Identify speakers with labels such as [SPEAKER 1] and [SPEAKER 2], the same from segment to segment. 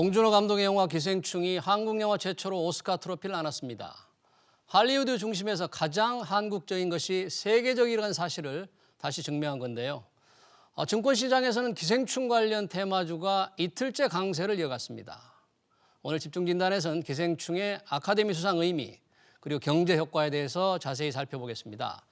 [SPEAKER 1] 봉준호 감독의 영화 기생충이 한국 영화 최초로 오스카 트로피를 안았습니다. 할리우드 중심에서 가장 한국적인 것이 세계적이라는 사실을 다시 증명한 건데요. 증권시장에서는 기생충 관련 테마주가 이틀째 강세를 이어갔습니다. 오늘 집중진단에서는 기생충의 아카데미 수상 의미 그리고 경제 효과에 대해서 자세히 살펴보겠습니다.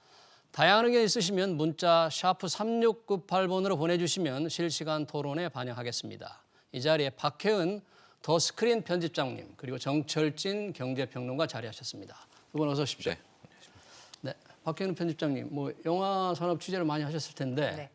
[SPEAKER 1] 다양한 의견 있으시면 문자 샤프 3698번으로 보내주시면 실시간 토론에 반영하겠습니다. 이 자리에 박혜은 더 스크린 편집장님 그리고 정철진 경제평론가 자리하셨습니다. 두 분 어서 오십시오. 네, 박혜은 편집장님, 영화 산업 취재를 많이 하셨을 텐데
[SPEAKER 2] 네.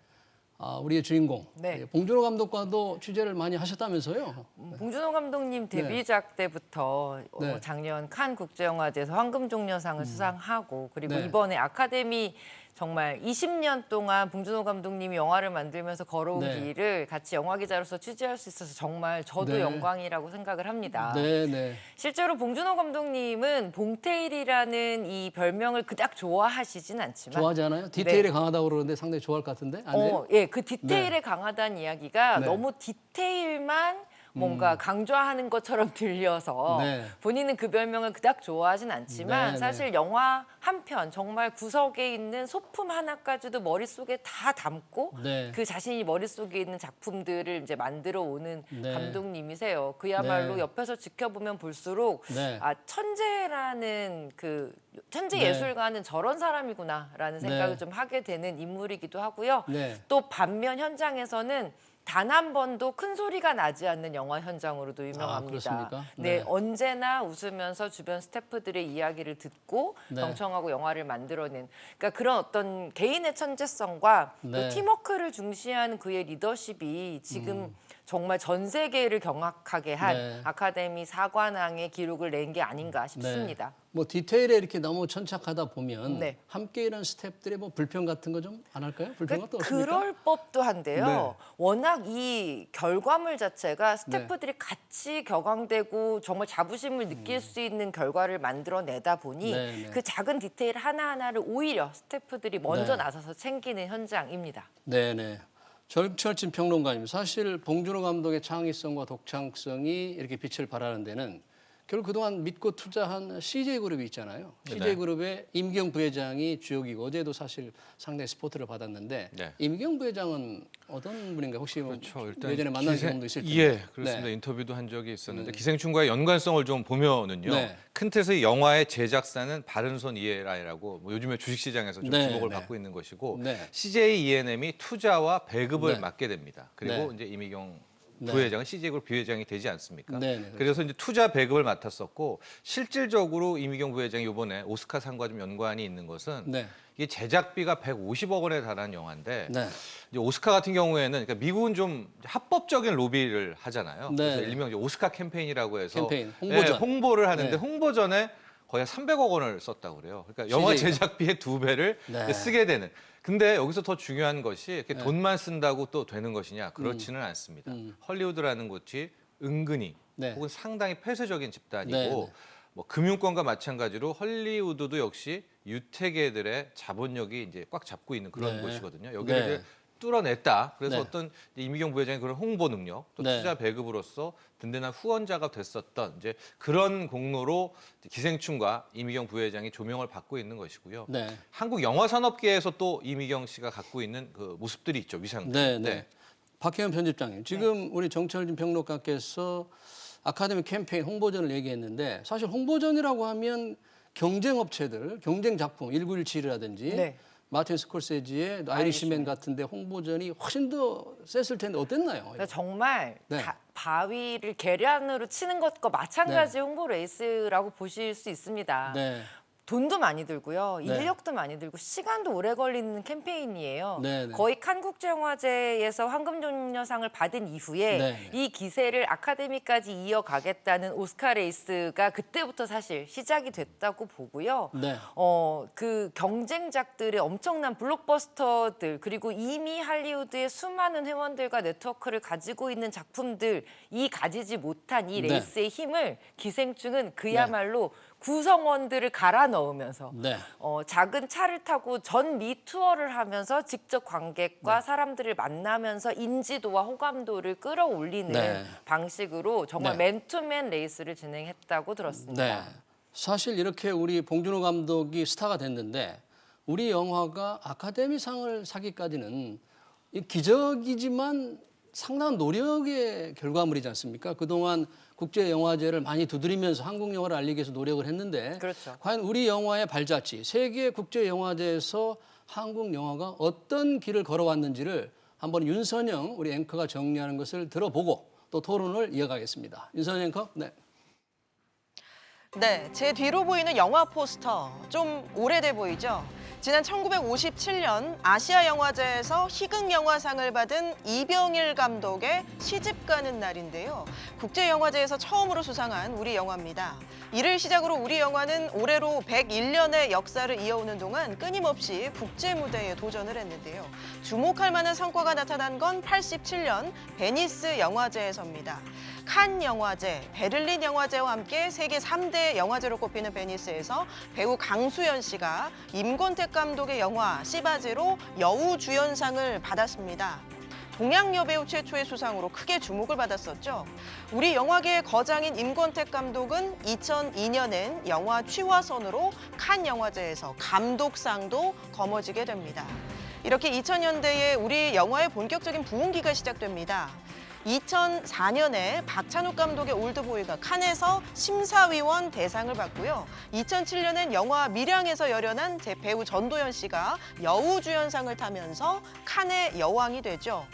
[SPEAKER 1] 우리의 주인공
[SPEAKER 2] 네.
[SPEAKER 1] 봉준호 감독과도 취재를 많이 하셨다면서요?
[SPEAKER 2] 봉준호 감독님 데뷔작 때부터
[SPEAKER 1] 네.
[SPEAKER 2] 작년 칸 국제영화제에서 황금종려상을 수상하고 그리고
[SPEAKER 1] 네.
[SPEAKER 2] 이번에 아카데미 정말 20년 동안 봉준호 감독님이 영화를 만들면서 걸어온
[SPEAKER 1] 네.
[SPEAKER 2] 길을 같이 영화 기자로서 취재할 수 있어서 정말 저도
[SPEAKER 1] 네.
[SPEAKER 2] 영광이라고 생각을 합니다.
[SPEAKER 1] 네, 네.
[SPEAKER 2] 실제로 봉준호 감독님은 봉테일이라는 이 별명을 그닥 좋아하시진 않지만
[SPEAKER 1] 좋아하지 않아요? 디테일에 강하다고 그러는데 상당히 좋아할 것 같은데? 아니에요?
[SPEAKER 2] 예, 그 디테일에 강하다는 이야기가
[SPEAKER 1] 네.
[SPEAKER 2] 너무 디테일만 뭔가 강조하는 것처럼 들려서
[SPEAKER 1] 네.
[SPEAKER 2] 본인은 그 별명을 그닥 좋아하진 않지만
[SPEAKER 1] 네,
[SPEAKER 2] 사실 영화 한 편 정말 구석에 있는 소품 하나까지도 머릿속에 다 담고
[SPEAKER 1] 네.
[SPEAKER 2] 그 자신이 머릿속에 있는 작품들을 이제 만들어 오는
[SPEAKER 1] 네.
[SPEAKER 2] 감독님이세요. 그야말로
[SPEAKER 1] 네.
[SPEAKER 2] 옆에서 지켜보면 볼수록
[SPEAKER 1] 네.
[SPEAKER 2] 천재라는 그 천재
[SPEAKER 1] 네.
[SPEAKER 2] 예술가는 저런 사람이구나라는 생각을
[SPEAKER 1] 네.
[SPEAKER 2] 좀 하게 되는 인물이기도 하고요.
[SPEAKER 1] 네.
[SPEAKER 2] 또 반면 현장에서는 단 한 번도 큰 소리가 나지 않는 영화 현장으로도 유명합니다.
[SPEAKER 1] 그렇습니까?
[SPEAKER 2] 네,
[SPEAKER 1] 네.
[SPEAKER 2] 언제나 웃으면서 주변 스태프들의 이야기를 듣고
[SPEAKER 1] 네.
[SPEAKER 2] 경청하고 영화를 만들어낸 그러니까 그런 어떤 개인의 천재성과
[SPEAKER 1] 네.
[SPEAKER 2] 또 팀워크를 중시하는 그의 리더십이 지금 정말 전 세계를 경악하게 한
[SPEAKER 1] 네.
[SPEAKER 2] 아카데미 사관왕의 기록을 낸 게 아닌가 싶습니다.
[SPEAKER 1] 디테일에 이렇게 너무 천착하다 보면
[SPEAKER 2] 네.
[SPEAKER 1] 함께 일하는 스태프들의 불평 같은 거 좀 안 할까요? 불평 같은 거 없습니까?
[SPEAKER 2] 그럴 법도 한데요.
[SPEAKER 1] 네.
[SPEAKER 2] 워낙 이 결과물 자체가 스태프들이 같이 격앙되고 정말 자부심을 느낄 수 있는 결과를 만들어내다 보니
[SPEAKER 1] 네, 네.
[SPEAKER 2] 그 작은 디테일 하나하나를 오히려 스태프들이 먼저
[SPEAKER 1] 네.
[SPEAKER 2] 나서서 챙기는 현장입니다.
[SPEAKER 1] 네네. 정철진 평론가님, 사실 봉준호 감독의 창의성과 독창성이 이렇게 빛을 발하는 데는 결국 그동안 믿고 투자한 CJ그룹이 있잖아요. CJ그룹의 임기영 부회장이 주역이고 어제도 사실 상당히 스포트를 받았는데
[SPEAKER 3] 네.
[SPEAKER 1] 임기영 부회장은 어떤 분인가 혹시
[SPEAKER 3] 그렇죠. 일단
[SPEAKER 1] 예전에 만난 경험도 있을 텐데.
[SPEAKER 3] 예, 그렇습니다.
[SPEAKER 1] 네.
[SPEAKER 3] 인터뷰도 한 적이 있었는데 기생충과의 연관성을 좀 보면은요.
[SPEAKER 1] 네.
[SPEAKER 3] 큰 틀에서 영화의 제작사는 바른손 ELI라고 요즘에 주식시장에서 좀
[SPEAKER 1] 네,
[SPEAKER 3] 주목을
[SPEAKER 1] 네.
[SPEAKER 3] 받고 있는 것이고
[SPEAKER 1] 네.
[SPEAKER 3] CJ ENM이 투자와 배급을
[SPEAKER 1] 네.
[SPEAKER 3] 맡게 됩니다. 그리고
[SPEAKER 1] 네.
[SPEAKER 3] 이제 이미경
[SPEAKER 1] 네.
[SPEAKER 3] 부회장은 CJ그룹 부회장이 되지 않습니까?
[SPEAKER 1] 네, 네, 그렇죠.
[SPEAKER 3] 그래서 이제 투자 배급을 맡았었고 실질적으로 이미경 부회장이 이번에 오스카상과 좀 연관이 있는 것은
[SPEAKER 1] 네.
[SPEAKER 3] 이게 제작비가 150억 원에 달하는 영화인데
[SPEAKER 1] 네.
[SPEAKER 3] 이제 오스카 같은 경우에는 그러니까 미국은 좀 합법적인 로비를 하잖아요.
[SPEAKER 1] 네.
[SPEAKER 3] 그래서 일명 이제 오스카 캠페인이라고 해서
[SPEAKER 1] 캠페인, 홍보전.
[SPEAKER 3] 네, 홍보를 하는데
[SPEAKER 1] 네.
[SPEAKER 3] 홍보전에 거의 300억 원을 썼다고 그래요. 그러니까 영화
[SPEAKER 1] CJ 가.
[SPEAKER 3] 제작비의 2배를
[SPEAKER 1] 네.
[SPEAKER 3] 쓰게 되는. 근데 여기서 더 중요한 것이 이렇게 돈만 쓴다고 또 되는 것이냐? 그렇지는 않습니다. 헐리우드라는 곳이 은근히
[SPEAKER 1] 네.
[SPEAKER 3] 혹은 상당히 폐쇄적인 집단이고
[SPEAKER 1] 네, 네.
[SPEAKER 3] 뭐 금융권과 마찬가지로 헐리우드도 역시 유태계들의 자본력이 이제 꽉 잡고 있는 그런
[SPEAKER 1] 네.
[SPEAKER 3] 곳이거든요. 여기를
[SPEAKER 1] 네.
[SPEAKER 3] 이제 뚫어냈다. 그래서
[SPEAKER 1] 네.
[SPEAKER 3] 어떤 이미경 부회장의 그런 홍보 능력, 또
[SPEAKER 1] 네.
[SPEAKER 3] 투자 배급으로서 든든한 후원자가 됐었던 이제 그런 공로로 기생충과 이미경 부회장이 조명을 받고 있는 것이고요.
[SPEAKER 1] 네.
[SPEAKER 3] 한국 영화 산업계에서 또 이미경 씨가 갖고 있는 그 모습들이 있죠, 위상들.
[SPEAKER 1] 네, 네. 박혜연 편집장님, 지금 우리 정철진 평론가께서 아카데미 캠페인 홍보전을 얘기했는데 사실 홍보전이라고 하면 경쟁 업체들, 경쟁 작품 1917이라든지
[SPEAKER 2] 네.
[SPEAKER 1] 마틴 스콜세지의 아이리시맨 같은데 홍보전이 훨씬 더 셌을 텐데 어땠나요?
[SPEAKER 2] 그러니까 정말
[SPEAKER 1] 네.
[SPEAKER 2] 바위를 계량으로 치는 것과 마찬가지 홍보 레이스라고 보실 수 있습니다.
[SPEAKER 1] 네.
[SPEAKER 2] 돈도 많이 들고요,
[SPEAKER 1] 네.
[SPEAKER 2] 인력도 많이 들고 시간도 오래 걸리는 캠페인이에요.
[SPEAKER 1] 네, 네.
[SPEAKER 2] 거의 칸 국제영화제에서 황금종려상을 받은 이후에
[SPEAKER 1] 네.
[SPEAKER 2] 이 기세를 아카데미까지 이어가겠다는 오스카 레이스가 그때부터 사실 시작이 됐다고 보고요.
[SPEAKER 1] 네.
[SPEAKER 2] 그 경쟁작들의 엄청난 블록버스터들 그리고 이미 할리우드의 수많은 회원들과 네트워크를 가지고 있는 작품들이 가지지 못한 이
[SPEAKER 1] 네.
[SPEAKER 2] 레이스의 힘을 기생충은 그야말로 구성원들을 갈아 넣으면서
[SPEAKER 1] 네.
[SPEAKER 2] 작은 차를 타고 전미 투어를 하면서 직접 관객과 사람들을 만나면서 인지도와 호감도를 끌어올리는
[SPEAKER 1] 네.
[SPEAKER 2] 방식으로 정말
[SPEAKER 1] 네.
[SPEAKER 2] 맨투맨 레이스를 진행했다고 들었습니다.
[SPEAKER 1] 네. 사실 이렇게 우리 봉준호 감독이 스타가 됐는데 우리 영화가 아카데미상을 사기까지는 이 기적이지만 상당한 노력의 결과물이지 않습니까? 그동안 국제영화제를 많이 두드리면서 한국 영화를 알리기 위해서 노력을 했는데
[SPEAKER 2] 그렇죠.
[SPEAKER 1] 과연 우리 영화의 발자취, 세계 국제영화제에서 한국 영화가 어떤 길을 걸어왔는지를 한번 윤선영 우리 앵커가 정리하는 것을 들어보고 또 토론을 이어가겠습니다. 윤선영 앵커. 네.
[SPEAKER 4] 네, 제 뒤로 보이는 영화 포스터 좀 오래돼 보이죠? 지난 1957년 아시아 영화제에서 희극 영화상을 받은 이병일 감독의 시집 가는 날인데요. 국제 영화제에서 처음으로 수상한 우리 영화입니다. 이를 시작으로 우리 영화는 올해로 101년의 역사를 이어오는 동안 끊임없이 국제 무대에 도전을 했는데요. 주목할 만한 성과가 나타난 건 87년 베니스 영화제에서입니다. 칸 영화제, 베를린 영화제와 함께 세계 3대 영화제로 꼽히는 베니스에서 배우 강수연 씨가 임권택 감독의 영화 시바제로 여우주연상을 받았습니다. 동양 여배우 최초의 수상으로 크게 주목을 받았었죠. 우리 영화계의 거장인 임권택 감독은 2002년엔 영화 취화선으로 칸 영화제에서 감독상도 거머쥐게 됩니다. 이렇게 2000년대에 우리 영화의 본격적인 부흥기가 시작됩니다. 2004년에 박찬욱 감독의 올드보이가 칸에서 심사위원 대상을 받고요. 2007년엔 영화 밀양에서 열연한 배우 전도연 씨가 여우주연상을 타면서 칸의 여왕이 되죠.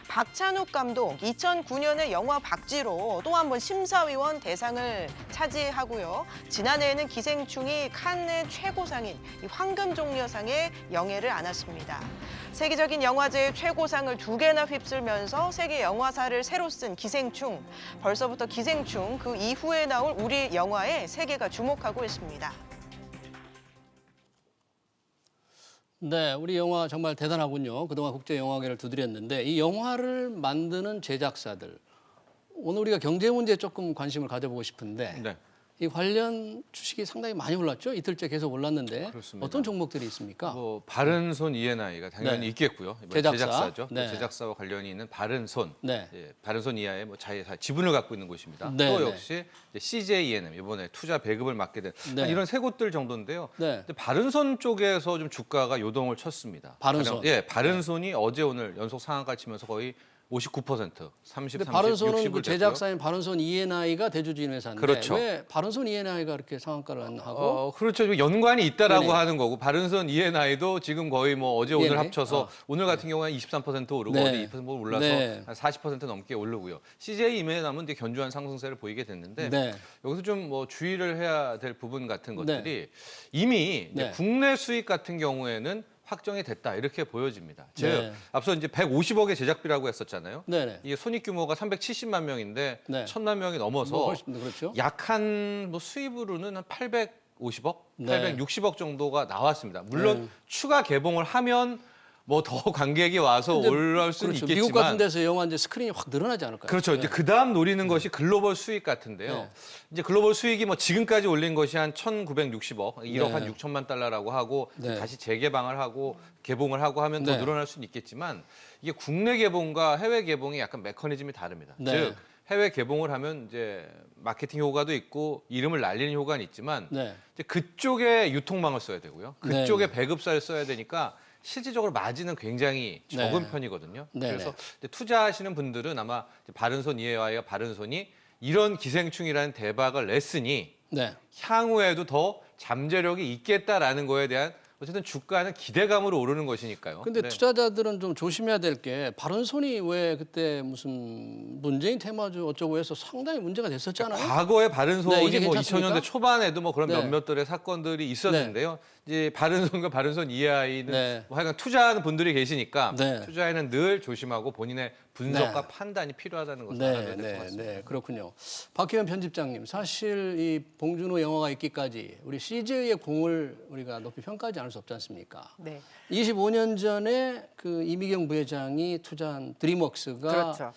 [SPEAKER 4] 박찬욱 감독 2009년에 영화 박쥐로 또 한 번 심사위원 대상을 차지하고요. 지난해에는 기생충이 칸의 최고상인 황금종려상의 영예를 안았습니다. 세계적인 영화제의 최고상을 2개나 휩쓸면서 세계 영화사를 새로 쓴 기생충. 벌써부터 기생충 그 이후에 나올 우리 영화에 세계가 주목하고 있습니다.
[SPEAKER 1] 네, 우리 영화 정말 대단하군요. 그동안 국제영화계를 두드렸는데 이 영화를 만드는 제작사들. 오늘 우리가 경제 문제에 조금 관심을 가져보고 싶은데
[SPEAKER 3] 네.
[SPEAKER 1] 이 관련 주식이 상당히 많이 올랐죠? 이틀째 계속 올랐는데
[SPEAKER 3] 그렇습니다.
[SPEAKER 1] 어떤 종목들이 있습니까?
[SPEAKER 3] 뭐 바른손 ENI가 당연히
[SPEAKER 1] 네.
[SPEAKER 3] 있겠고요.
[SPEAKER 1] 제작사.
[SPEAKER 3] 제작사죠.
[SPEAKER 1] 네.
[SPEAKER 3] 제작사와 관련이 있는 바른손,
[SPEAKER 1] 네.
[SPEAKER 3] 바른손 이하의 뭐 지분을 갖고 있는 곳입니다.
[SPEAKER 1] 네,
[SPEAKER 3] 또
[SPEAKER 1] 네.
[SPEAKER 3] 역시 이제 CJENM 이번에 투자 배급을 맡게 된
[SPEAKER 1] 네.
[SPEAKER 3] 이런 세 곳들 정도인데요.
[SPEAKER 1] 네.
[SPEAKER 3] 근데 바른손 쪽에서 좀 주가가 요동을 쳤습니다.
[SPEAKER 1] 바른손.
[SPEAKER 3] 바른손이 어제 오늘 연속 상한가 치면서 거의 59%, 30,
[SPEAKER 1] 근데
[SPEAKER 3] 30,
[SPEAKER 1] 바른손은
[SPEAKER 3] 60을
[SPEAKER 1] 그 제작사인 바른손 ENI가 대주주인 회사인데
[SPEAKER 3] 그렇죠.
[SPEAKER 1] 왜 바른손 ENI가 이렇게 상한가를 안 하고
[SPEAKER 3] 그렇죠. 연관이 있다라고
[SPEAKER 1] 네네.
[SPEAKER 3] 하는 거고 바른손 ENI도 지금 거의 뭐 어제 오늘
[SPEAKER 1] 네네.
[SPEAKER 3] 합쳐서 오늘 같은 경우는 23% 오르고
[SPEAKER 1] 네.
[SPEAKER 3] 어제 2% 올라서
[SPEAKER 1] 네.
[SPEAKER 3] 한 40% 넘게 오르고요. CJ 임해남은 이제 견조한 상승세를 보이게 됐는데
[SPEAKER 1] 네.
[SPEAKER 3] 여기서 좀 뭐 주의를 해야 될 부분 같은 것들이
[SPEAKER 1] 네.
[SPEAKER 3] 이미 이제
[SPEAKER 1] 네.
[SPEAKER 3] 국내 수익 같은 경우에는 확정이 됐다 이렇게 보여집니다. 즉
[SPEAKER 1] 네.
[SPEAKER 3] 앞서 이제 150억의 제작비라고 했었잖아요.
[SPEAKER 1] 네네.
[SPEAKER 3] 이게 손익 규모가 370만 명인데
[SPEAKER 1] 네.
[SPEAKER 3] 1,000만 명이 넘어서
[SPEAKER 1] 뭐 훨씬 그렇죠.
[SPEAKER 3] 약한 뭐 수입으로는 한 850억,
[SPEAKER 1] 네.
[SPEAKER 3] 860억 정도가 나왔습니다. 물론
[SPEAKER 1] 네.
[SPEAKER 3] 추가 개봉을 하면 뭐 더 관객이 와서
[SPEAKER 1] 근데
[SPEAKER 3] 올라올 수는
[SPEAKER 1] 그렇죠.
[SPEAKER 3] 있겠지만
[SPEAKER 1] 미국 같은 데서 영화 이제 스크린이 확 늘어나지 않을까요?
[SPEAKER 3] 그렇죠. 이제 그 다음 노리는 것이 글로벌 수익 같은데요.
[SPEAKER 1] 네.
[SPEAKER 3] 이제 글로벌 수익이 뭐 지금까지 올린 것이 한 1,960억, 1억
[SPEAKER 1] 네.
[SPEAKER 3] 한 6천만 달러라고 하고
[SPEAKER 1] 네.
[SPEAKER 3] 다시 재개방을 하고 개봉을 하고 하면 더
[SPEAKER 1] 네.
[SPEAKER 3] 늘어날 수는 있겠지만 이게 국내 개봉과 해외 개봉이 약간 메커니즘이 다릅니다.
[SPEAKER 1] 네.
[SPEAKER 3] 즉 해외 개봉을 하면 이제 마케팅 효과도 있고 이름을 날리는 효과는 있지만
[SPEAKER 1] 네.
[SPEAKER 3] 이제 그쪽에 유통망을 써야 되고요. 그쪽에
[SPEAKER 1] 네.
[SPEAKER 3] 배급사를 써야 되니까 실질적으로 마진은 굉장히 적은
[SPEAKER 1] 네.
[SPEAKER 3] 편이거든요.
[SPEAKER 1] 네,
[SPEAKER 3] 그래서
[SPEAKER 1] 네.
[SPEAKER 3] 이제 투자하시는 분들은 아마 이제 바른손 이해와의 바른손이 이런 기생충이라는 대박을 냈으니
[SPEAKER 1] 네.
[SPEAKER 3] 향후에도 더 잠재력이 있겠다라는 거에 대한 어쨌든 주가는 기대감으로 오르는 것이니까요.
[SPEAKER 1] 근데
[SPEAKER 3] 네.
[SPEAKER 1] 투자자들은 좀 조심해야 될 게 바른손이 왜 그때 무슨 문재인 테마주 어쩌고 해서 상당히 문제가 됐었잖아요.
[SPEAKER 3] 과거에 바른손이
[SPEAKER 1] 네, 이게
[SPEAKER 3] 뭐
[SPEAKER 1] 괜찮습니까?
[SPEAKER 3] 2000년대 초반에도 뭐 그런
[SPEAKER 1] 네.
[SPEAKER 3] 몇몇들의 사건들이 있었는데요. 이제 바른손과 바른손 이하이는
[SPEAKER 1] 네.
[SPEAKER 3] 뭐 하여간 투자하는 분들이 계시니까
[SPEAKER 1] 네.
[SPEAKER 3] 투자에는 늘 조심하고 본인의 분석과
[SPEAKER 1] 네.
[SPEAKER 3] 판단이 필요하다는 것을
[SPEAKER 1] 네,
[SPEAKER 3] 알아야 될 것
[SPEAKER 1] 네,
[SPEAKER 3] 같습니다.
[SPEAKER 1] 네, 그렇군요. 박혜원 편집장님, 사실 이 봉준호 영화가 있기까지 우리 CJ의 공을 우리가 높이 평가하지 않을 수 없지 않습니까?
[SPEAKER 2] 네.
[SPEAKER 1] 25년 전에 그 이미경 부회장이 투자한 드림웍스가
[SPEAKER 2] 그렇죠.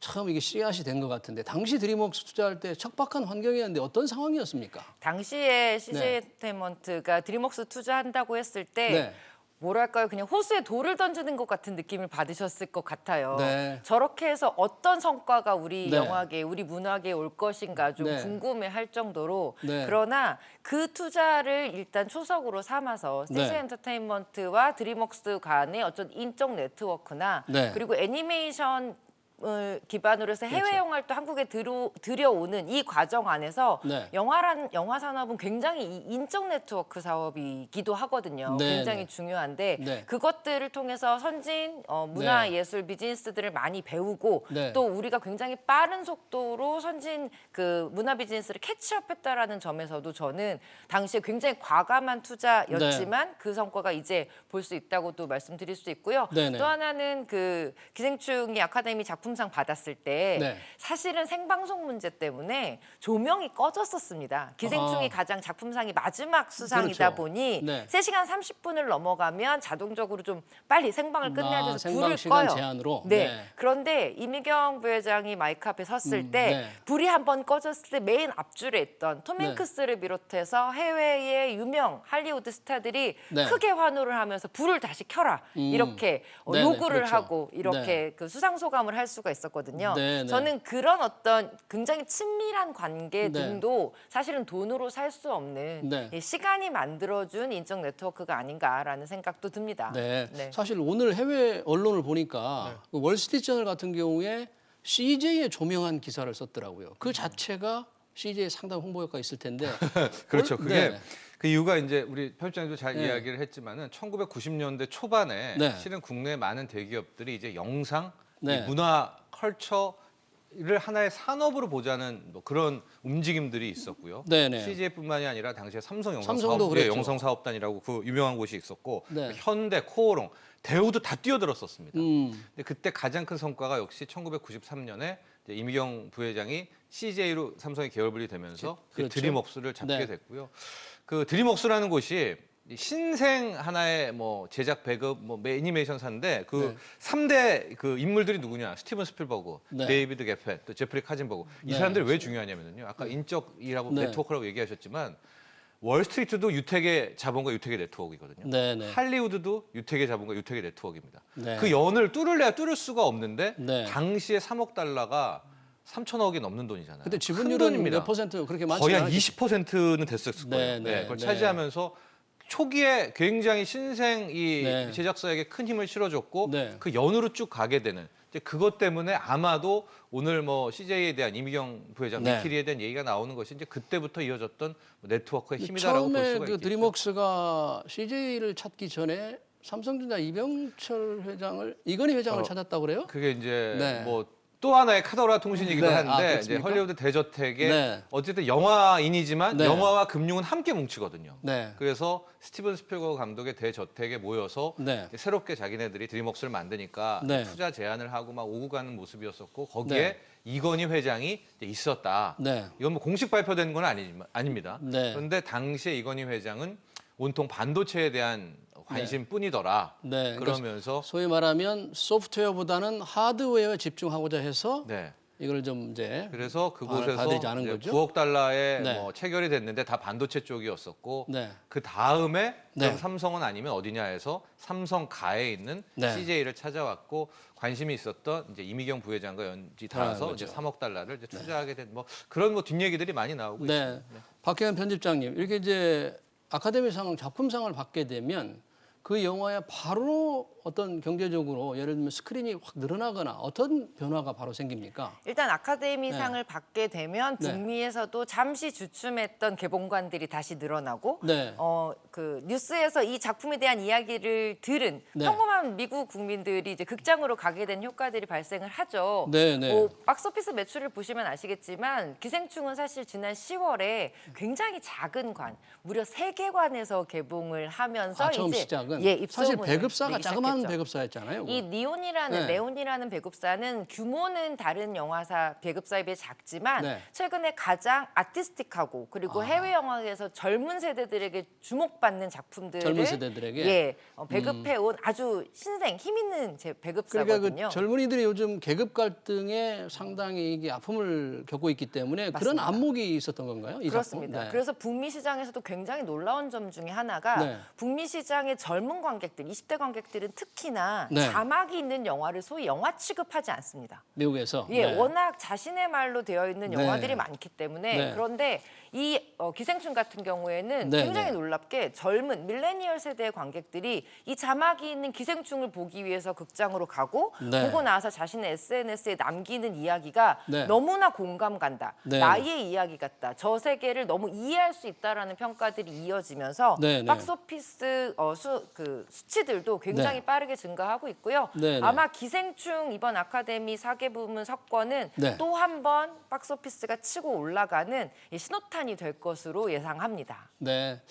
[SPEAKER 1] 참 이게 씨앗이 된 것 같은데 당시 드림웍스 투자할 때 척박한 환경이었는데 어떤 상황이었습니까?
[SPEAKER 2] 당시에 CJ 엔터테인먼트가 드림웍스 투자한다고 했을 때
[SPEAKER 1] 네.
[SPEAKER 2] 뭐랄까요, 그냥 호수에 돌을 던지는 것 같은 느낌을 받으셨을 것 같아요.
[SPEAKER 1] 네.
[SPEAKER 2] 저렇게 해서 어떤 성과가 우리
[SPEAKER 1] 네.
[SPEAKER 2] 영화계, 우리 문화계에 올 것인가 좀
[SPEAKER 1] 네.
[SPEAKER 2] 궁금해할 정도로.
[SPEAKER 1] 네.
[SPEAKER 2] 그러나 그 투자를 일단 초석으로 삼아서
[SPEAKER 1] 네.
[SPEAKER 2] CJ 엔터테인먼트와 드림웍스 간의 어떤 인적 네트워크나
[SPEAKER 1] 네.
[SPEAKER 2] 그리고 애니메이션 을 기반으로 해서 해외 영화를 또 한국에 들여오는 이 과정 안에서
[SPEAKER 1] 네.
[SPEAKER 2] 영화 산업은 굉장히 이 인적 네트워크 사업이기도 하거든요.
[SPEAKER 1] 네,
[SPEAKER 2] 굉장히
[SPEAKER 1] 네.
[SPEAKER 2] 중요한데
[SPEAKER 1] 네.
[SPEAKER 2] 그것들을 통해서 선진 문화 예술 비즈니스들을 많이 배우고
[SPEAKER 1] 네.
[SPEAKER 2] 또 우리가 굉장히 빠른 속도로 선진 그 문화 비즈니스를 캐치업했다라는 점에서도 저는 당시에 굉장히 과감한 투자였지만 그 성과가 이제 볼 수 있다고도 말씀드릴 수 있고요.
[SPEAKER 1] 네, 네.
[SPEAKER 2] 또 하나는 그 기생충이 아카데미 작품상 받았을 때
[SPEAKER 1] 네.
[SPEAKER 2] 사실은 생방송 문제 때문에 조명이 꺼졌었습니다. 기생충이 가장 작품상이 마지막 수상이다
[SPEAKER 1] 그렇죠.
[SPEAKER 2] 보니
[SPEAKER 1] 네.
[SPEAKER 2] 3시간 30분을 넘어가면 자동적으로 좀 빨리 생방을 끝내야 돼서
[SPEAKER 1] 생방
[SPEAKER 2] 불을
[SPEAKER 1] 시간
[SPEAKER 2] 꺼요.
[SPEAKER 1] 제한으로?
[SPEAKER 2] 네.
[SPEAKER 1] 네.
[SPEAKER 2] 그런데 이미경 부회장이 마이크 앞에 섰을 때
[SPEAKER 1] 네.
[SPEAKER 2] 불이 한번 꺼졌을 때 메인 앞줄에 있던 톰
[SPEAKER 1] 네.
[SPEAKER 2] 행크스를 비롯해서 해외의 유명 할리우드 스타들이
[SPEAKER 1] 네.
[SPEAKER 2] 크게 환호를 하면서 불을 다시 켜라 이렇게
[SPEAKER 1] 네네,
[SPEAKER 2] 요구를
[SPEAKER 1] 그렇죠.
[SPEAKER 2] 하고 이렇게
[SPEAKER 1] 네.
[SPEAKER 2] 그 수상 소감을 할 수가 있었거든요.
[SPEAKER 1] 네, 네.
[SPEAKER 2] 저는 그런 어떤 굉장히 친밀한 관계
[SPEAKER 1] 네.
[SPEAKER 2] 등도 사실은 돈으로 살 수 없는
[SPEAKER 1] 네.
[SPEAKER 2] 이 시간이 만들어준 인적 네트워크가 아닌가라는 생각도 듭니다.
[SPEAKER 1] 네.
[SPEAKER 2] 네.
[SPEAKER 1] 사실 오늘 해외 언론을 보니까 그 월스트리트저널 같은 경우에 CJ에 조명한 기사를 썼더라고요. 그 자체가 CJ에 상당히 홍보 효과가 있을 텐데.
[SPEAKER 3] 그렇죠. 그게
[SPEAKER 1] 네.
[SPEAKER 3] 그 이유가 이제 우리 편집장님도 잘
[SPEAKER 1] 네.
[SPEAKER 3] 이야기를 했지만은 1990년대 초반에
[SPEAKER 1] 네.
[SPEAKER 3] 실은 국내 많은 대기업들이 이제 영상,
[SPEAKER 1] 네.
[SPEAKER 3] 이 문화, 컬처를 하나의 산업으로 보자는 뭐 그런 움직임들이 있었고요.
[SPEAKER 1] 네네.
[SPEAKER 3] CJ뿐만이 아니라 당시에 삼성 영상
[SPEAKER 1] 삼성도
[SPEAKER 3] 사업,
[SPEAKER 1] 그랬죠.
[SPEAKER 3] 영상 사업단이라고 그 유명한 곳이 있었고
[SPEAKER 1] 네.
[SPEAKER 3] 현대, 코오롱, 대우도 다 뛰어들었었습니다.
[SPEAKER 1] 음.
[SPEAKER 3] 근데 그때 가장 큰 성과가 역시 1993년에 이미경 부회장이 CJ로 삼성이 계열 분리되면서
[SPEAKER 1] 그렇죠.
[SPEAKER 3] 드림웍스를 잡게
[SPEAKER 1] 네.
[SPEAKER 3] 됐고요. 그 드림웍스라는 곳이 신생 하나의 뭐 제작 배급 뭐 애니메이션사인데 그
[SPEAKER 1] 네.
[SPEAKER 3] 3대 그 인물들이 누구냐? 스티븐 스필버그,
[SPEAKER 1] 네.
[SPEAKER 3] 데이비드 게페, 또 제프리 카진버그. 이
[SPEAKER 1] 네.
[SPEAKER 3] 사람들이 왜 중요하냐면요. 아까 인적이라고
[SPEAKER 1] 네.
[SPEAKER 3] 네트워크라고 얘기하셨지만 월스트리트도 유택의 자본과 유택의 네트워크이거든요.
[SPEAKER 1] 네네.
[SPEAKER 3] 할리우드도 유택의 자본과 유택의 네트워크입니다.
[SPEAKER 1] 네.
[SPEAKER 3] 그 연을 뚫을래야 뚫을 수가 없는데
[SPEAKER 1] 네.
[SPEAKER 3] 당시에 3억 달러가 3천억이 넘는 돈이잖아요.
[SPEAKER 1] 근데
[SPEAKER 3] 큰
[SPEAKER 1] 지분율은
[SPEAKER 3] 돈입니다.
[SPEAKER 1] 몇 퍼센트 그렇게 많지
[SPEAKER 3] 거의 한
[SPEAKER 1] 않아요?
[SPEAKER 3] 20%는 됐었을 거예요.
[SPEAKER 1] 네,
[SPEAKER 3] 네,
[SPEAKER 1] 네,
[SPEAKER 3] 그걸
[SPEAKER 1] 네.
[SPEAKER 3] 차지하면서 초기에 굉장히 신생 이
[SPEAKER 1] 네.
[SPEAKER 3] 제작사에게 큰 힘을 실어줬고
[SPEAKER 1] 네.
[SPEAKER 3] 그 연으로 쭉 가게 되는 이제 그것 때문에 아마도 오늘 뭐 CJ에 대한 이미경 부회장,
[SPEAKER 1] 네.
[SPEAKER 3] 미키리에 대한 얘기가 나오는 것이 이제 그때부터 이어졌던 네트워크의 힘이다라고 볼
[SPEAKER 1] 처음에
[SPEAKER 3] 수가
[SPEAKER 1] 그
[SPEAKER 3] 있겠죠.
[SPEAKER 1] 드림웍스가 CJ를 찾기 전에 삼성전자 이병철 회장을 이건희 회장을 찾았다고 그래요?
[SPEAKER 3] 그게 이제
[SPEAKER 1] 네.
[SPEAKER 3] 뭐 또 하나의 카더라 통신이기도
[SPEAKER 1] 네.
[SPEAKER 3] 한데
[SPEAKER 1] 아,
[SPEAKER 3] 이제
[SPEAKER 1] 그렇습니까?
[SPEAKER 3] 헐리우드 대저택에
[SPEAKER 1] 네.
[SPEAKER 3] 어쨌든 영화인이지만
[SPEAKER 1] 네.
[SPEAKER 3] 영화와 금융은 함께 뭉치거든요.
[SPEAKER 1] 네.
[SPEAKER 3] 그래서 스티븐 스필버그 감독의 대저택에 모여서
[SPEAKER 1] 네.
[SPEAKER 3] 이제 새롭게 자기네들이 드림웍스를 만드니까
[SPEAKER 1] 네.
[SPEAKER 3] 투자 제안을 하고 막 오고 가는 모습이었었고 거기에
[SPEAKER 1] 네.
[SPEAKER 3] 이건희 회장이 이제 있었다.
[SPEAKER 1] 네.
[SPEAKER 3] 이건 뭐 공식 발표된 건 아닙니다.
[SPEAKER 1] 네.
[SPEAKER 3] 그런데 당시에 이건희 회장은 온통 반도체에 대한 관심뿐이더라.
[SPEAKER 1] 네.
[SPEAKER 3] 그러면서
[SPEAKER 1] 소위 말하면 소프트웨어보다는 하드웨어에 집중하고자 해서
[SPEAKER 3] 네.
[SPEAKER 1] 이걸 좀 이제
[SPEAKER 3] 그래서 그곳에서
[SPEAKER 1] 받아들이지 않은
[SPEAKER 3] 이제
[SPEAKER 1] 거죠?
[SPEAKER 3] 9억 달러에
[SPEAKER 1] 네.
[SPEAKER 3] 뭐 체결이 됐는데 다 반도체 쪽이었었고
[SPEAKER 1] 네.
[SPEAKER 3] 그 다음에
[SPEAKER 1] 네.
[SPEAKER 3] 그럼 삼성은 아니면 어디냐 해서 삼성 가에 있는
[SPEAKER 1] 네.
[SPEAKER 3] CJ를 찾아왔고 관심이 있었던 이제 이미경 부회장과 연지 닿아서
[SPEAKER 1] 거죠.
[SPEAKER 3] 이제 3억 달러를 이제 투자하게 된 뭐 그런 뭐 뒷얘기들이 많이 나오고
[SPEAKER 1] 네.
[SPEAKER 3] 있습니다. 네.
[SPEAKER 1] 박혜연 편집장님 이렇게 이제 아카데미상 작품상을 받게 되면 그 영화에 바로 어떤 경제적으로 예를 들면 스크린이 확 늘어나거나 어떤 변화가 바로 생깁니까?
[SPEAKER 2] 일단 아카데미상을 받게 되면
[SPEAKER 1] 네.
[SPEAKER 2] 북미에서도 잠시 주춤했던 개봉관들이 다시 늘어나고
[SPEAKER 1] 네.
[SPEAKER 2] 그 뉴스에서 이 작품에 대한 이야기를 들은
[SPEAKER 1] 네.
[SPEAKER 2] 평범한 미국 국민들이 이제 극장으로 가게 된 효과들이 발생을 하죠.
[SPEAKER 1] 네, 네.
[SPEAKER 2] 박스오피스 매출을 보시면 아시겠지만 기생충은 사실 지난 10월에 굉장히 작은 관, 무려 3개 관에서 개봉을 하면서
[SPEAKER 1] 처음
[SPEAKER 2] 이제
[SPEAKER 1] 시작은? 대학은
[SPEAKER 2] 예,
[SPEAKER 1] 사실
[SPEAKER 2] 입소문을
[SPEAKER 1] 배급사가
[SPEAKER 2] 내기
[SPEAKER 1] 자그마한
[SPEAKER 2] 시작했죠.
[SPEAKER 1] 배급사였잖아요.
[SPEAKER 2] 이
[SPEAKER 1] 네.
[SPEAKER 2] 레온이라는 배급사는 규모는 다른 영화사 배급사에 비해 작지만
[SPEAKER 1] 네.
[SPEAKER 2] 최근에 가장 아티스틱하고 그리고 해외 영화에서 젊은 세대들에게 주목받는 작품들을
[SPEAKER 1] 젊은 세대들에게?
[SPEAKER 2] 예, 배급해온 아주 신생 힘 있는 배급사거든요.
[SPEAKER 1] 그러니까 그 젊은이들이 요즘 계급 갈등에 상당히 이게 아픔을 겪고 있기 때문에 그런
[SPEAKER 2] 맞습니다.
[SPEAKER 1] 안목이 있었던 건가요? 이
[SPEAKER 2] 그렇습니다.
[SPEAKER 1] 작품? 네.
[SPEAKER 2] 그래서 북미 시장에서도 굉장히 놀라운 점 중에 하나가
[SPEAKER 1] 네.
[SPEAKER 2] 북미 시장의 젊은 관객들, 20대 관객들은 특히나
[SPEAKER 1] 네.
[SPEAKER 2] 자막이 있는 영화를 소위 영화 취급하지 않습니다.
[SPEAKER 1] 미국에서.
[SPEAKER 2] 예,
[SPEAKER 1] 네.
[SPEAKER 2] 워낙 자신의 말로 되어 있는 영화들이
[SPEAKER 1] 네.
[SPEAKER 2] 많기 때문에
[SPEAKER 1] 네.
[SPEAKER 2] 그런데 이 기생충 같은 경우에는
[SPEAKER 1] 네,
[SPEAKER 2] 굉장히
[SPEAKER 1] 네.
[SPEAKER 2] 놀랍게 젊은 밀레니얼 세대의 관객들이 이 자막이 있는 기생충을 보기 위해서 극장으로 가고
[SPEAKER 1] 네.
[SPEAKER 2] 보고 나서 자신의 SNS에 남기는 이야기가
[SPEAKER 1] 네.
[SPEAKER 2] 너무나 공감 간다.
[SPEAKER 1] 네.
[SPEAKER 2] 나의 이야기 같다. 저 세계를 너무 이해할 수 있다라는 평가들이 이어지면서
[SPEAKER 1] 네, 네.
[SPEAKER 2] 박스오피스 수치들도 굉장히
[SPEAKER 1] 네.
[SPEAKER 2] 빠르게 증가하고 있고요.
[SPEAKER 1] 네, 네.
[SPEAKER 2] 아마 기생충 이번 아카데미 사개 부문 석권은
[SPEAKER 1] 네.
[SPEAKER 2] 또 한 번 박스오피스가 치고 올라가는 이 신호탄이 될 것으로 예상합니다.
[SPEAKER 1] 네.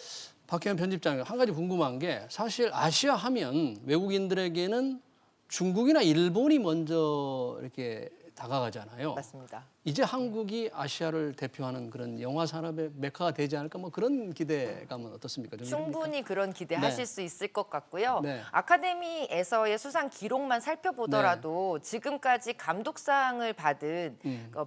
[SPEAKER 1] 박혜연 편집장님, 한 가지 궁금한 게 사실 아시아 하면 외국인들에게는 중국이나 일본이 먼저 이렇게 다가가잖아요.
[SPEAKER 2] 맞습니다.
[SPEAKER 1] 이제 한국이 아시아를 대표하는 그런 영화 산업의 메카가 되지 않을까 뭐 그런 기대감은 어떻습니까? 좀
[SPEAKER 2] 충분히 그런 기대하실
[SPEAKER 1] 네.
[SPEAKER 2] 수 있을 것 같고요.
[SPEAKER 1] 네.
[SPEAKER 2] 아카데미에서의 수상 기록만 살펴보더라도 지금까지 감독상을 받은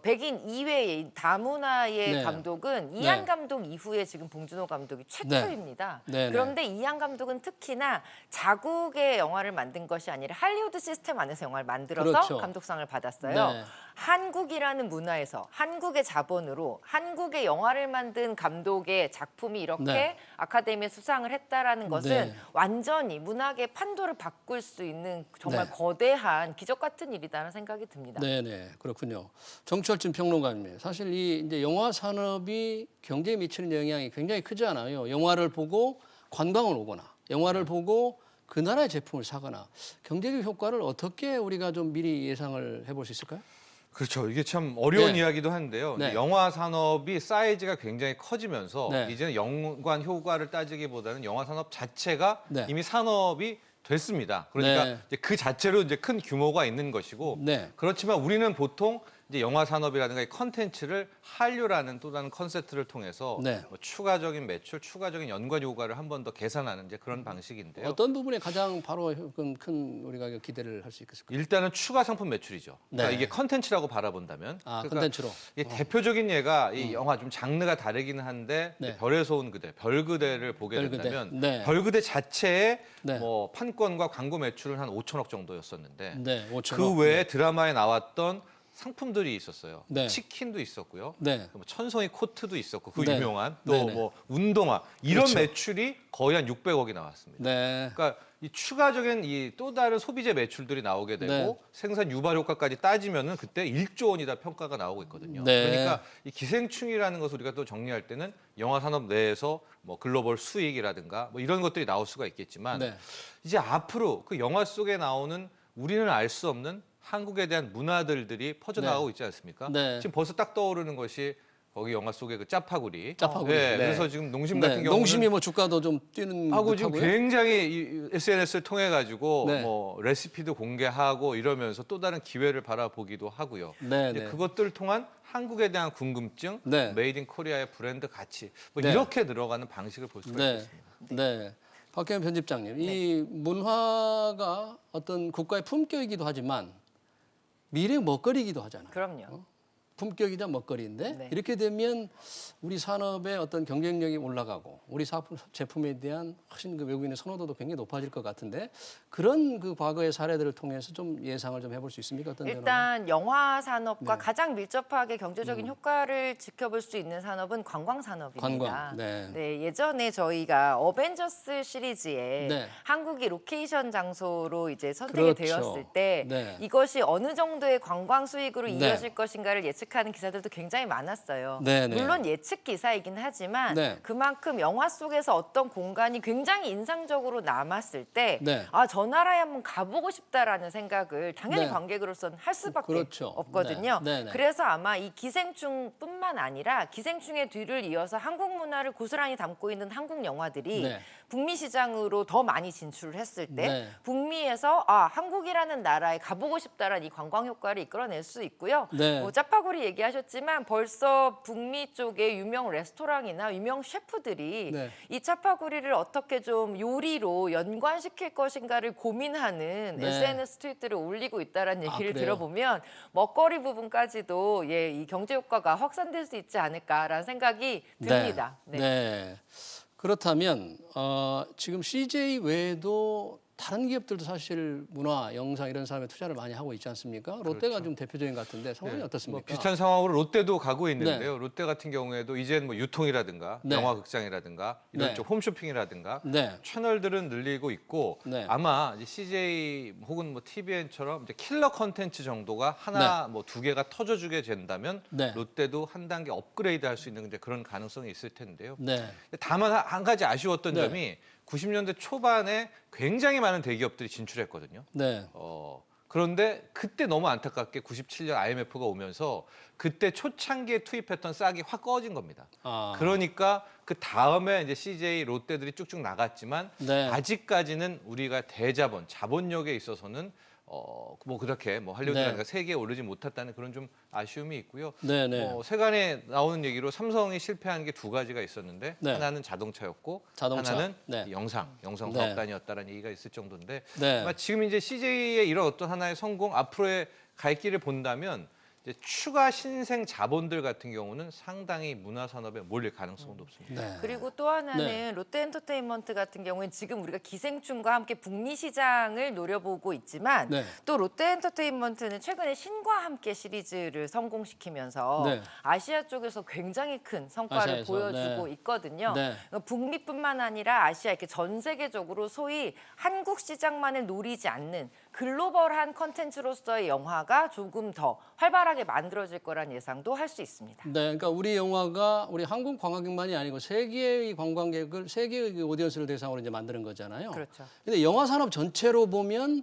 [SPEAKER 2] 백인 이외의 다문화의
[SPEAKER 1] 네.
[SPEAKER 2] 감독은 이한
[SPEAKER 1] 네.
[SPEAKER 2] 감독 이후에 지금 봉준호 감독이 최초입니다.
[SPEAKER 1] 네, 네.
[SPEAKER 2] 그런데 이한 감독은 특히나 자국의 영화를 만든 것이 아니라 할리우드 시스템 안에서 영화를 만들어서
[SPEAKER 1] 그렇죠.
[SPEAKER 2] 감독상을 받았어요.
[SPEAKER 1] 네.
[SPEAKER 2] 한국이라는 문화에서 한국의 자본으로 한국의 영화를 만든 감독의 작품이 이렇게
[SPEAKER 1] 네.
[SPEAKER 2] 아카데미에 수상을 했다라는 것은
[SPEAKER 1] 네.
[SPEAKER 2] 완전히 문학의 판도를 바꿀 수 있는 정말
[SPEAKER 1] 네.
[SPEAKER 2] 거대한 기적 같은 일이라는 생각이 듭니다.
[SPEAKER 1] 네네 그렇군요. 정철진 평론가님, 사실 이 이제 영화 산업이 경제에 미치는 영향이 굉장히 크잖아요. 영화를 보고 관광을 오거나, 영화를 보고 그 나라의 제품을 사거나 경제적 효과를 어떻게 우리가 좀 미리 예상을 해볼 수 있을까요?
[SPEAKER 3] 그렇죠. 이게 참 어려운
[SPEAKER 1] 네.
[SPEAKER 3] 이야기도 한데요.
[SPEAKER 1] 네.
[SPEAKER 3] 영화 산업이 사이즈가 굉장히 커지면서
[SPEAKER 1] 네.
[SPEAKER 3] 이제는 연관 효과를 따지기보다는 영화 산업 자체가
[SPEAKER 1] 네.
[SPEAKER 3] 이미 산업이 됐습니다. 그러니까
[SPEAKER 1] 네.
[SPEAKER 3] 이제 그 자체로 이제 큰 규모가 있는 것이고
[SPEAKER 1] 네.
[SPEAKER 3] 그렇지만 우리는 보통 이제 영화 산업이라든가 이 컨텐츠를 한류라는 또 다른 컨셉트를 통해서
[SPEAKER 1] 네.
[SPEAKER 3] 뭐 추가적인 매출, 추가적인 연관 효과를 한 번 더 계산하는 이제 그런 방식인데요.
[SPEAKER 1] 어떤 부분에 가장 바로 큰 우리가 기대를 할 수 있을까요?
[SPEAKER 3] 일단은 추가 상품 매출이죠. 그러니까
[SPEAKER 1] 네.
[SPEAKER 3] 이게 컨텐츠라고 바라본다면
[SPEAKER 1] 아,
[SPEAKER 3] 그러니까
[SPEAKER 1] 컨텐츠로.
[SPEAKER 3] 이게 대표적인 예가 이 영화 좀 장르가 다르기는 한데
[SPEAKER 1] 네.
[SPEAKER 3] 별에서 온 그대, 별그대를 보게
[SPEAKER 1] 별그대.
[SPEAKER 3] 된다면
[SPEAKER 1] 네.
[SPEAKER 3] 별그대 자체의
[SPEAKER 1] 네.
[SPEAKER 3] 뭐 판권과 광고 매출은 한 5천억 정도였었는데
[SPEAKER 1] 네, 5천억.
[SPEAKER 3] 그 외에 드라마에 나왔던 상품들이 있었어요.
[SPEAKER 1] 네.
[SPEAKER 3] 치킨도 있었고요.
[SPEAKER 1] 네.
[SPEAKER 3] 뭐 천송이 코트도 있었고 그
[SPEAKER 1] 네.
[SPEAKER 3] 유명한
[SPEAKER 1] 네네.
[SPEAKER 3] 또 뭐 운동화 이런
[SPEAKER 1] 그렇죠.
[SPEAKER 3] 매출이 거의 한 600억이 나왔습니다.
[SPEAKER 1] 네.
[SPEAKER 3] 그러니까 이 추가적인 이 또 다른 소비재 매출들이 나오게 되고
[SPEAKER 1] 네.
[SPEAKER 3] 생산 유발 효과까지 따지면은 그때 1조 원이다 평가가 나오고 있거든요.
[SPEAKER 1] 네.
[SPEAKER 3] 그러니까 이 기생충이라는 것을 우리가 또 정리할 때는 영화 산업 내에서 뭐 글로벌 수익이라든가 뭐 이런 것들이 나올 수가 있겠지만
[SPEAKER 1] 네.
[SPEAKER 3] 이제 앞으로 그 영화 속에 나오는 우리는 알 수 없는 한국에 대한 문화들이 퍼져나가고 있지 않습니까?
[SPEAKER 1] 네.
[SPEAKER 3] 지금 벌써 딱 떠오르는 것이 거기 영화 속의 그 짜파구리.
[SPEAKER 1] 짜파구리.
[SPEAKER 3] 네,
[SPEAKER 1] 네.
[SPEAKER 3] 그래서 지금 농심
[SPEAKER 1] 네,
[SPEAKER 3] 같은 경우는
[SPEAKER 1] 농심이 뭐 주가도 좀 뛰는
[SPEAKER 3] 하고 지금
[SPEAKER 1] 듯하고요.
[SPEAKER 3] 굉장히 이 SNS를 통해 가지고
[SPEAKER 1] 네.
[SPEAKER 3] 뭐 레시피도 공개하고 이러면서 또 다른 기회를 바라보기도 하고요.
[SPEAKER 1] 네,
[SPEAKER 3] 이제
[SPEAKER 1] 네.
[SPEAKER 3] 그것들을 통한 한국에 대한 궁금증,
[SPEAKER 1] 네.
[SPEAKER 3] 메이드 인 코리아의 브랜드 가치 뭐
[SPEAKER 1] 네.
[SPEAKER 3] 이렇게 들어가는 방식을 볼 수가
[SPEAKER 1] 네.
[SPEAKER 3] 있겠습니다.
[SPEAKER 1] 네. 박혜연 편집장님, 이 문화가 어떤 국가의 품격이기도 하지만 미래 먹거리이기도 하잖아요.
[SPEAKER 2] 그럼요.
[SPEAKER 1] 품격이자 먹거리인데
[SPEAKER 2] 네.
[SPEAKER 1] 이렇게 되면 우리 산업의 어떤 경쟁력이 올라가고 우리 제품에 대한 훨씬 그 외국인의 선호도도 굉장히 높아질 것 같은데 그런 그 과거의 사례들을 통해서 좀 예상을 좀 해볼 수 있습니까? 어떤 변화가?
[SPEAKER 2] 일단 영화 산업과
[SPEAKER 1] 네.
[SPEAKER 2] 가장 밀접하게 경제적인 효과를 지켜볼 수 있는 산업은 관광 산업입니다.
[SPEAKER 1] 관광, 네.
[SPEAKER 2] 예전에 저희가 어벤져스 시리즈에
[SPEAKER 1] 네.
[SPEAKER 2] 한국이 로케이션 장소로 이제 선택이
[SPEAKER 1] 그렇죠.
[SPEAKER 2] 되었을 때
[SPEAKER 1] 네.
[SPEAKER 2] 이것이 어느 정도의 관광 수익으로
[SPEAKER 1] 네.
[SPEAKER 2] 이어질 것인가를 예측하는 기사들도 굉장히 많았어요.
[SPEAKER 1] 네, 네.
[SPEAKER 2] 물론 예측 기사이긴 하지만
[SPEAKER 1] 네.
[SPEAKER 2] 그만큼 영화 속에서 어떤 공간이 굉장히 인상적으로 남았을 때
[SPEAKER 1] 네.
[SPEAKER 2] 아, 저 나라에 한번 가보고 싶다라는 생각을 당연히
[SPEAKER 1] 네.
[SPEAKER 2] 관객으로서는 할 수밖에
[SPEAKER 1] 그렇죠.
[SPEAKER 2] 없거든요.
[SPEAKER 1] 네. 네, 네.
[SPEAKER 2] 그래서 아마 이 기생충뿐만 아니라 기생충의 뒤를 이어서 한국 문화를 고스란히 담고 있는 한국 영화들이
[SPEAKER 1] 네.
[SPEAKER 2] 북미 시장으로 더 많이 진출을 했을 때
[SPEAKER 1] 네.
[SPEAKER 2] 북미에서 아 한국이라는 나라에 가보고 싶다라는 이 관광 효과를 이끌어낼 수 있고요.
[SPEAKER 1] 네.
[SPEAKER 2] 뭐 짜파구리 얘기하셨지만 벌써 북미 쪽에 유명 레스토랑이나 유명 셰프들이
[SPEAKER 1] 네.
[SPEAKER 2] 이 짜파구리를 어떻게 좀 요리로 연관시킬 것인가를 고민하는
[SPEAKER 1] 네.
[SPEAKER 2] SNS 트윗들을 올리고 있다라는
[SPEAKER 1] 아,
[SPEAKER 2] 얘기를
[SPEAKER 1] 그래요?
[SPEAKER 2] 들어보면 먹거리 부분까지도 이 경제 효과가 확산될 수 있지 않을까라는 생각이 듭니다.
[SPEAKER 1] 네. 네. 그렇다면 지금 CJ 외에도 다른 기업들도 사실 문화, 영상 이런 사람에 투자를 많이 하고 있지 않습니까? 롯데가 좀 대표적인 것 같은데 상황이
[SPEAKER 3] 네,
[SPEAKER 1] 어떻습니까?
[SPEAKER 3] 뭐 비슷한 상황으로 롯데도 가고 있는데요. 롯데 같은 경우에도 이제는 뭐 유통이라든가
[SPEAKER 1] 네.
[SPEAKER 3] 영화 극장이라든가 이런
[SPEAKER 1] 네.
[SPEAKER 3] 쪽 홈쇼핑이라든가
[SPEAKER 1] 네.
[SPEAKER 3] 채널들은 늘리고 있고
[SPEAKER 1] 네.
[SPEAKER 3] 아마 이제 CJ 혹은 뭐 TVN처럼 이제 킬러 컨텐츠 정도가 하나 뭐 두 개가 터져주게 된다면
[SPEAKER 1] 네.
[SPEAKER 3] 롯데도 한 단계 업그레이드 할 수 있는 이제 그런 가능성이 있을 텐데요.
[SPEAKER 1] 네.
[SPEAKER 3] 다만 한 가지 아쉬웠던
[SPEAKER 1] 네.
[SPEAKER 3] 점이 90년대 초반에 굉장히 많은 대기업들이 진출했거든요.
[SPEAKER 1] 네.
[SPEAKER 3] 그런데 그때 너무 안타깝게 97년 IMF가 오면서 그때 초창기에 투입했던 싹이 확 꺼진 겁니다.
[SPEAKER 1] 아.
[SPEAKER 3] 그러니까 그 다음에 이제 CJ, 롯데들이 쭉쭉 나갔지만
[SPEAKER 1] 네.
[SPEAKER 3] 아직까지는 우리가 대자본, 자본력에 있어서는 뭐 그렇게 뭐 할리우드라든가
[SPEAKER 1] 네.
[SPEAKER 3] 세계에 오르지 못했다는 그런 좀 아쉬움이 있고요.
[SPEAKER 1] 네, 네.
[SPEAKER 3] 세간에 나오는 얘기로 삼성이 실패한 게 두 가지가 있었는데
[SPEAKER 1] 네.
[SPEAKER 3] 하나는 자동차였고
[SPEAKER 1] 자동차.
[SPEAKER 3] 하나는
[SPEAKER 1] 네.
[SPEAKER 3] 영상
[SPEAKER 1] 네.
[SPEAKER 3] 사업단이었다라는 얘기가 있을 정도인데
[SPEAKER 1] 네.
[SPEAKER 3] 아마 지금 이제 CJ의 이런 어떤 하나의 성공 앞으로의 갈 길을 본다면 이제 추가 신생 자본들 같은 경우는 상당히 문화 산업에 몰릴 가능성도 높습니다.
[SPEAKER 1] 네.
[SPEAKER 2] 그리고 또 하나는
[SPEAKER 1] 네.
[SPEAKER 2] 롯데엔터테인먼트 같은 경우는 지금 우리가 기생충과 함께 북미 시장을 노려보고 있지만
[SPEAKER 1] 네.
[SPEAKER 2] 또 롯데엔터테인먼트는 최근에 신과 함께 시리즈를 성공시키면서
[SPEAKER 1] 네.
[SPEAKER 2] 아시아 쪽에서 굉장히 큰 성과를
[SPEAKER 1] 아시아에서,
[SPEAKER 2] 보여주고
[SPEAKER 1] 네.
[SPEAKER 2] 있거든요.
[SPEAKER 1] 네.
[SPEAKER 2] 북미뿐만 아니라 아시아 이렇게 전 세계적으로 소위 한국 시장만을 노리지 않는 글로벌한 컨텐츠로서의 영화가 조금 더 활발하게 만들어질 거란 예상도 할 수 있습니다.
[SPEAKER 1] 네, 그러니까 우리 영화가 우리 한국 관광객만이 아니고 세계의 관광객을 세계의 오디언스를 대상으로 이제 만드는 거잖아요.
[SPEAKER 2] 그렇죠.
[SPEAKER 1] 근데 영화 산업 전체로 보면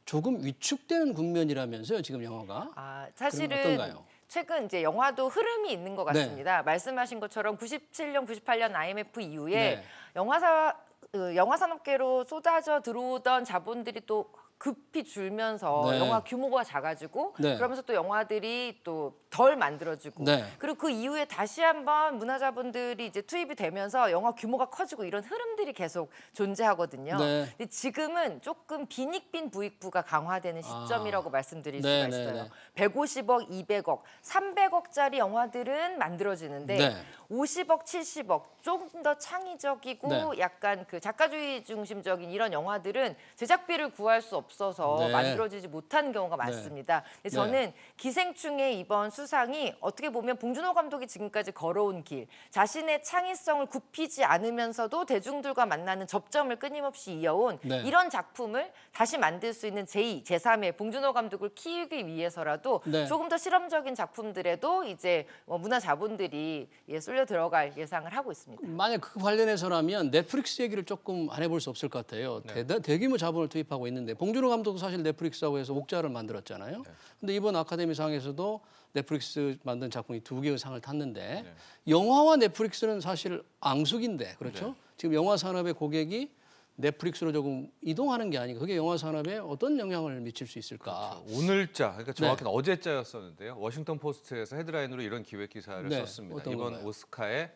[SPEAKER 1] 조금 위축되는 국면이라면서요, 지금 영화가.
[SPEAKER 2] 아,
[SPEAKER 1] 그럼
[SPEAKER 2] 사실은
[SPEAKER 1] 어떤가요?
[SPEAKER 2] 최근 이제 영화도 흐름이 있는 것
[SPEAKER 1] 네.
[SPEAKER 2] 같습니다. 말씀하신 것처럼 97년, 98년 IMF 이후에
[SPEAKER 1] 네.
[SPEAKER 2] 영화 산업계로 쏟아져 들어오던 자본들이 또 급히 줄면서
[SPEAKER 1] 네.
[SPEAKER 2] 영화 규모가 작아지고
[SPEAKER 1] 네.
[SPEAKER 2] 그러면서 또 영화들이 또 덜 만들어지고
[SPEAKER 1] 네.
[SPEAKER 2] 그리고 그 이후에 다시 한번 문화자본들이 이제 투입이 되면서 영화 규모가 커지고 이런 흐름들이 계속 존재하거든요.
[SPEAKER 1] 네.
[SPEAKER 2] 근데 지금은 조금 빈익빈 부익부가 강화되는 시점이라고 말씀드릴
[SPEAKER 1] 네,
[SPEAKER 2] 수가
[SPEAKER 1] 네,
[SPEAKER 2] 있어요.
[SPEAKER 1] 네.
[SPEAKER 2] 150억, 200억, 300억짜리 영화들은 만들어지는데
[SPEAKER 1] 네.
[SPEAKER 2] 50억, 70억 좀 더 창의적이고
[SPEAKER 1] 네.
[SPEAKER 2] 약간 그 작가주의 중심적인 이런 영화들은 제작비를 구할 수 없어서
[SPEAKER 1] 네.
[SPEAKER 2] 만들어지지 못하는 경우가 많습니다. 근데 저는 기생충의 이번 수상이 어떻게 보면 봉준호 감독이 지금까지 걸어온 길, 자신의 창의성을 굽히지 않으면서도 대중들과 만나는 접점을 끊임없이 이어온
[SPEAKER 1] 네.
[SPEAKER 2] 이런 작품을 다시 만들 수 있는 제2, 제3의 봉준호 감독을 키우기 위해서라도
[SPEAKER 1] 네.
[SPEAKER 2] 조금 더 실험적인 작품들에도 이제 문화 자본들이 쏠려 들어갈 예상을 하고 있습니다.
[SPEAKER 1] 만약 그 관련해서라면 넷플릭스 얘기를 조금 안 해볼 수 없을 것 같아요. 대규모 자본을 투입하고 있는데 봉준호 감독도 사실 넷플릭스하고 해서 옥자를 만들었잖아요. 근데 이번 아카데미상에서도 넷플릭스 만든 작품이 2개의 상을 탔는데 영화와 넷플릭스는 사실 앙숙인데 그렇죠? 지금 영화 산업의 고객이 넷플릭스로 조금 이동하는 게 아니고 그게 영화 산업에 어떤 영향을 미칠 수 있을까?
[SPEAKER 3] 오늘자, 그러니까 정확히는 어제자였었는데요. 워싱턴 포스트에서 헤드라인으로 이런 기획 기사를
[SPEAKER 1] 네,
[SPEAKER 3] 썼습니다.
[SPEAKER 1] 어떤
[SPEAKER 3] 이번
[SPEAKER 1] 건가요?
[SPEAKER 3] 오스카의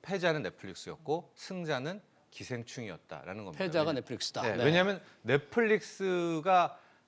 [SPEAKER 3] 패자는 넷플릭스였고 승자는 기생충이었다라는 겁니다.
[SPEAKER 1] 패자가 넷플릭스다.
[SPEAKER 3] 네,
[SPEAKER 1] 네.
[SPEAKER 3] 왜냐하면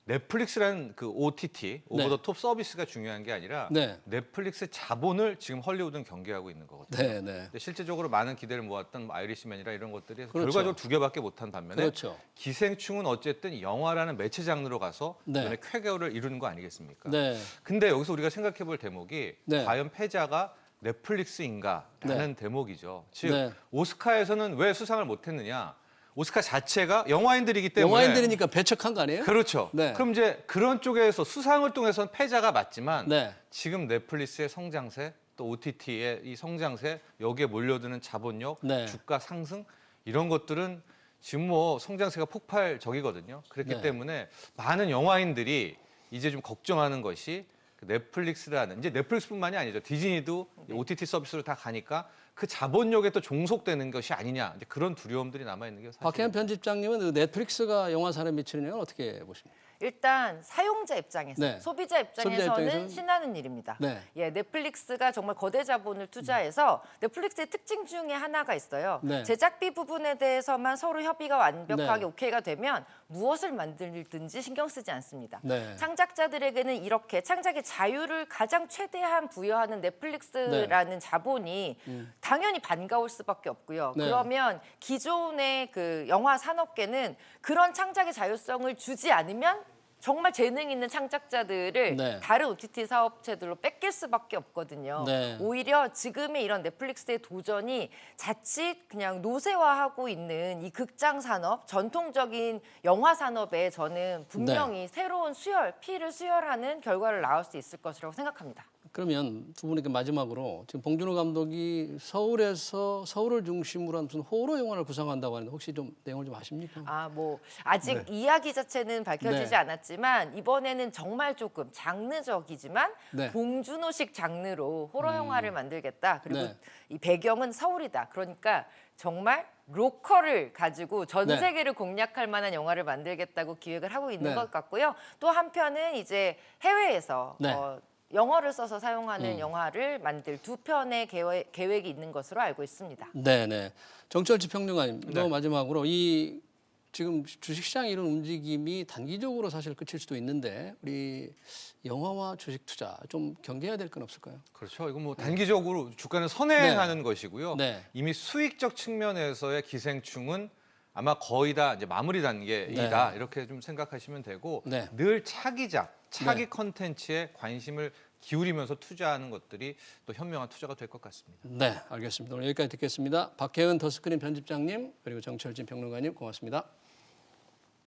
[SPEAKER 3] 넷플릭스라는 그 OTT 오버
[SPEAKER 1] 네.
[SPEAKER 3] 더 톱 서비스가 중요한 게 아니라
[SPEAKER 1] 네.
[SPEAKER 3] 넷플릭스 자본을 지금 헐리우드는 경계하고 있는 거거든요.
[SPEAKER 1] 네, 네.
[SPEAKER 3] 근데 실제적으로 많은 기대를 모았던 뭐 아이리시맨이라 이런 것들이
[SPEAKER 1] 그렇죠.
[SPEAKER 3] 결과적으로 2개밖에 못한 반면에
[SPEAKER 1] 그렇죠.
[SPEAKER 3] 기생충은 어쨌든 영화라는 매체 장르로 가서
[SPEAKER 1] 네.
[SPEAKER 3] 이번에 쾌거를 이루는 거 아니겠습니까?
[SPEAKER 1] 네.
[SPEAKER 3] 근데 여기서 우리가 생각해 볼 대목이
[SPEAKER 1] 네.
[SPEAKER 3] 과연 패자가 넷플릭스인가라는 대목이죠. 즉
[SPEAKER 1] 네.
[SPEAKER 3] 오스카에서는 왜 수상을 못했느냐? 오스카 자체가 영화인들이기 때문에
[SPEAKER 1] 영화인들이니까 배척한 거 아니에요?
[SPEAKER 3] 그렇죠.
[SPEAKER 1] 네.
[SPEAKER 3] 그럼 이제 그런 쪽에서 수상을 통해서는 패자가 맞지만
[SPEAKER 1] 네.
[SPEAKER 3] 지금 넷플릭스의 성장세 또 OTT의 이 성장세 여기에 몰려드는 자본력,
[SPEAKER 1] 네.
[SPEAKER 3] 주가 상승 이런 것들은 지금 뭐 성장세가 폭발적이거든요. 그렇기
[SPEAKER 1] 네.
[SPEAKER 3] 때문에 많은 영화인들이 이제 좀 걱정하는 것이 그 넷플릭스라는 이제 넷플릭스뿐만이 아니죠. 디즈니도 OTT 서비스로 다 가니까 그 자본력에 또 종속되는 것이 아니냐 이제 그런 두려움들이 남아 있는 게 사실.
[SPEAKER 1] 박혜연 편집장님은 그 넷플릭스가 영화 산업에 미치는 영향을 어떻게 보십니까?
[SPEAKER 2] 일단 사용자 입장에서
[SPEAKER 1] 네.
[SPEAKER 2] 소비자 입장에서는
[SPEAKER 1] 입장에서는
[SPEAKER 2] 신나는 일입니다.
[SPEAKER 1] 네.
[SPEAKER 2] 예, 넷플릭스가 정말 거대 자본을 투자해서 넷플릭스의 특징 중에 하나가 있어요.
[SPEAKER 1] 네.
[SPEAKER 2] 제작비 부분에 대해서만 서로 협의가 완벽하게
[SPEAKER 1] 네.
[SPEAKER 2] 오케이가 되면 무엇을 만들든지 신경 쓰지 않습니다.
[SPEAKER 1] 네.
[SPEAKER 2] 창작자들에게는 이렇게 창작의 자유를 가장 최대한 부여하는 넷플릭스라는 자본이 당연히 반가울 수밖에 없고요.
[SPEAKER 1] 네.
[SPEAKER 2] 그러면 기존의 그 영화 산업계는 그런 창작의 자율성을 주지 않으면 정말 재능 있는 창작자들을
[SPEAKER 1] 네.
[SPEAKER 2] 다른 OTT 사업체들로 뺏길 수밖에 없거든요.
[SPEAKER 1] 네.
[SPEAKER 2] 오히려 지금의 이런 넷플릭스의 도전이 자칫 그냥 노쇠화하고 있는 이 극장 산업, 전통적인 영화 산업에 저는 분명히 새로운 피를 수혈하는 결과를 낳을 수 있을 것이라고 생각합니다.
[SPEAKER 1] 그러면 두 분에게 마지막으로 지금 봉준호 감독이 서울에서 서울을 중심으로 한 무슨 호러 영화를 구상한다고 하는데 혹시 좀 내용을 좀 아십니까?
[SPEAKER 2] 아직 이야기 자체는 밝혀지지
[SPEAKER 1] 네.
[SPEAKER 2] 않았지만 이번에는 정말 조금 장르적이지만
[SPEAKER 1] 네.
[SPEAKER 2] 봉준호식 장르로 호러 영화를 만들겠다. 그리고
[SPEAKER 1] 네.
[SPEAKER 2] 이 배경은 서울이다. 그러니까 정말 로컬을 가지고 전
[SPEAKER 1] 네.
[SPEAKER 2] 세계를 공략할 만한 영화를 만들겠다고 기획을 하고 있는
[SPEAKER 1] 네.
[SPEAKER 2] 것 같고요. 또 한편은 이제 해외에서
[SPEAKER 1] 네.
[SPEAKER 2] 영어를 써서 사용하는 영화를 만들 두 편의 계획이 있는 것으로 알고 있습니다.
[SPEAKER 1] 네네. 정철지 평론가님, 또
[SPEAKER 3] 네.
[SPEAKER 1] 마지막으로 이 지금 주식시장 이런 움직임이 단기적으로 사실 끝일 수도 있는데 우리 영화와 주식 투자 좀 경계해야 될 건 없을까요?
[SPEAKER 3] 그렇죠. 이거 뭐 단기적으로 주가는 선행하는 것이고요.
[SPEAKER 1] 네.
[SPEAKER 3] 이미 수익적 측면에서의 기생충은 아마 거의 다 이제 마무리 단계이다
[SPEAKER 1] 네.
[SPEAKER 3] 이렇게 좀 생각하시면 되고
[SPEAKER 1] 네.
[SPEAKER 3] 늘 차기 컨텐츠에 관심을 기울이면서 투자하는 것들이 또 현명한 투자가 될 것 같습니다.
[SPEAKER 1] 네, 알겠습니다. 오늘 여기까지 듣겠습니다. 박혜은 더스크린 편집장님 그리고 정철진 평론가님 고맙습니다.